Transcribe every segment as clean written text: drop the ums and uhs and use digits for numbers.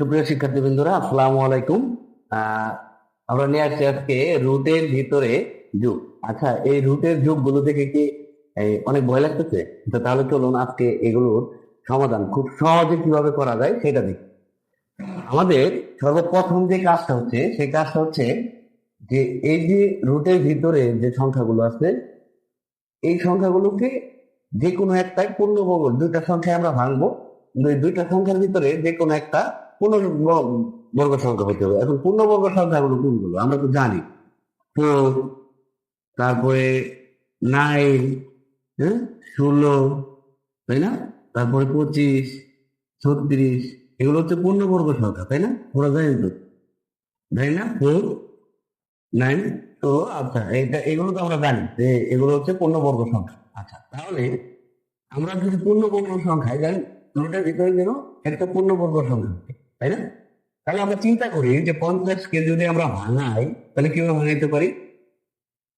সুপ্রিয় শিক্ষার্থীবৃন্দরা, আসসালামু আলাইকুম। আহ, আমরা নিয়ে আসছি আজকে রুটের ভিতরে যুগ। আচ্ছা, এই রুটের যুগগুলো দেখে কি অনেক ভয় লাগতেছে? তো তাহলে চলুন আজকে এগুলোর সমাধান খুব সহজে কিভাবে করা যায় সেটা দেখি। আমাদের সর্বপ্রথম যে কাজটা হচ্ছে সেই কাজটা হচ্ছে যে এই যে রুটের ভিতরে যে সংখ্যাগুলো আছে, এই সংখ্যাগুলোকে যে কোনো একটা পূর্ণবর্গ, দুইটা সংখ্যায় আমরা ভাঙবো। দুইটা সংখ্যার ভিতরে যে কোনো একটা পূর্ণবর্গ সংখ্যা হতে হবে। এখন পূর্ণবর্গ সংখ্যাগুলো কোনগুলো আমরা তো জানি। 4, তারপরে 9, হ্যাঁ, 16, তাই না? তারপরে 25, 36, এগুলো হচ্ছে পূর্ণবর্গ সংখ্যা, তাই না? ওরা জানি তো, তাই না? 4, 9। তো আচ্ছা, এগুলো তো আমরা জানি যে এগুলো হচ্ছে পূর্ণবর্গ সংখ্যা। আচ্ছা, তাহলে আমরা যদি পূর্ণবর্গ সংখ্যায় জানি, রুটের ভিতরে যেন একটা পূর্ণবর্গ সংখ্যা থাকে, তাই না? তাহলে আমরা চিন্তা করি যে 50 কে যদি আমরা ভাঙাই, তাহলে কিভাবে ভাঙাইতে পারি?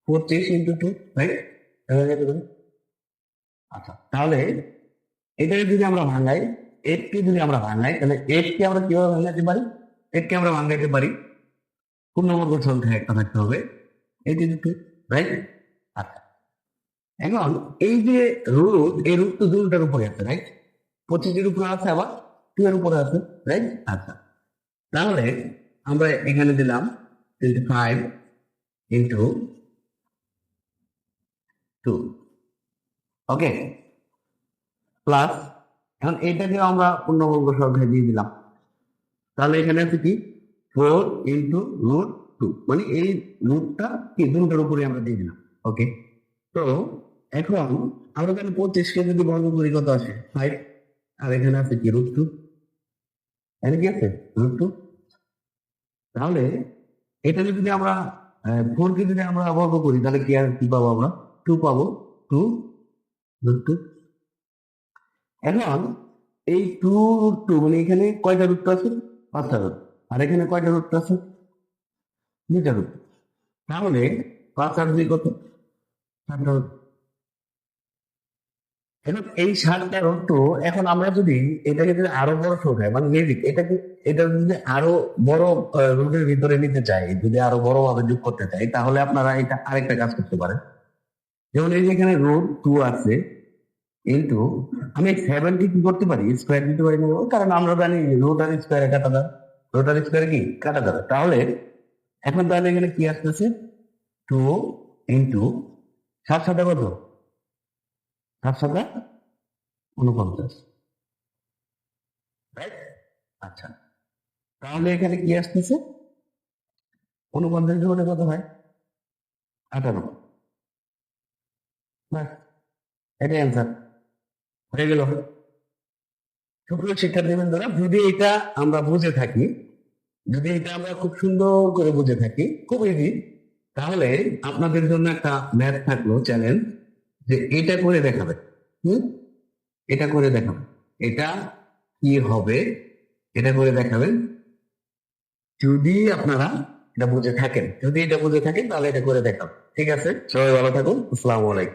25 × 2, রাইট? ভাঙাইতে পারি। আচ্ছা, তাহলে এটাকে যদি আমরা ভাঙাই, 8 কে যদি আমরা ভাঙাই, তাহলে 8 কে আমরা কিভাবে ভাঙাইতে পারি? 8 কে আমরা ভাঙাইতে পারি, পূর্ণবর্গ সংখ্যা একটা থাকতে হবে, 82, রাইট? আচ্ছা, এখন এই যে রুট, এই রুট তো দুটার উপরে আছে, রাইট? 25-এর উপরে আছে, আবার 2 এর উপরে আছে, রাইট? আচ্ছা, তাহলে আমরা এখানে দিলাম 25 × 2, ওকে, প্লাস এখন এইটাকে আমরা পূর্ণবর্গ সংখ্যায় দিয়ে দিলাম। তাহলে এখানে আছে কি 4 × √2, মানে এই রুটটা কি দুটার উপরে আমরা দিয়ে দিলাম, ওকে। তো এখন আমরা এখানে 25-কে যদি বর্গ করি কত আসে? 5। আর এখানে আছে কি √2, এখানে কি আছে √2। তাহলে এটা যদি আমরা 4-কে যদি আমরা বর্গ করি, তাহলে কি আর কি পাবো? আমরা 2 পাবো, 2 √2। এখন এই 2 √2 মানে এখানে কয়টা রুট আছে? 5টা রুট। আর এখানে কয়টা রুট আছে? 2টা রুট। তাহলে 5 আর 2 কত? 7টা রুট। এখন এই 7টা রুট, তো এখন আমরা যদি এটাকে যদি আরো বড় সংখ্যায় মানে মেজিক, এটা যদি আরো বড় রুটের ভিতরে নিতে চাই, যদি আরো বড় ভাবে যোগ করতে চাই, তাহলে আপনারা এটা আরেকটা কাজ করতে পারেন। যেমন এই যে এখানে √2 আছে, কিন্তু আমি 7কে কি করতে পারি? স্কোয়ার দিতে পারি না, কারণ আমরা জানি রুট আর স্কোয়ারে কাটা যায়। রুট আর স্কোয়ারে কি কাটা যাবে? তাহলে এখন তাহলে এখানে কি আসতেছে? 2 × 7 × 7 কত? 7 × 7 49, রাইট? আচ্ছা, তাহলে এখানে কি আসতেছে? 49 জোড়ে কত হয়? 58। ব্যাস, এটাই অ্যান্সার হয়ে গেল। সুপ্রিয় শিক্ষার্থীবৃন্দরা, যদি এটা আমরা বুঝে থাকি, যদি এটা আমরা খুব সুন্দর করে বুঝে থাকি, খুব ইজি, তাহলে আপনাদের জন্য একটা ম্যাথ থাকলো চ্যালেঞ্জ, যে এটা করে দেখাবে। হুম, এটা করে দেখাবে। এটা কি হবে? এটা করে দেখাবেন যদি আপনারা এটা বুঝে থাকেন। যদি এটা বুঝে থাকেন তাহলে এটা করে দেখাবেন। ঠিক আছে, সবাই ভালো থাকুন। আসসালামু আলাইকুম।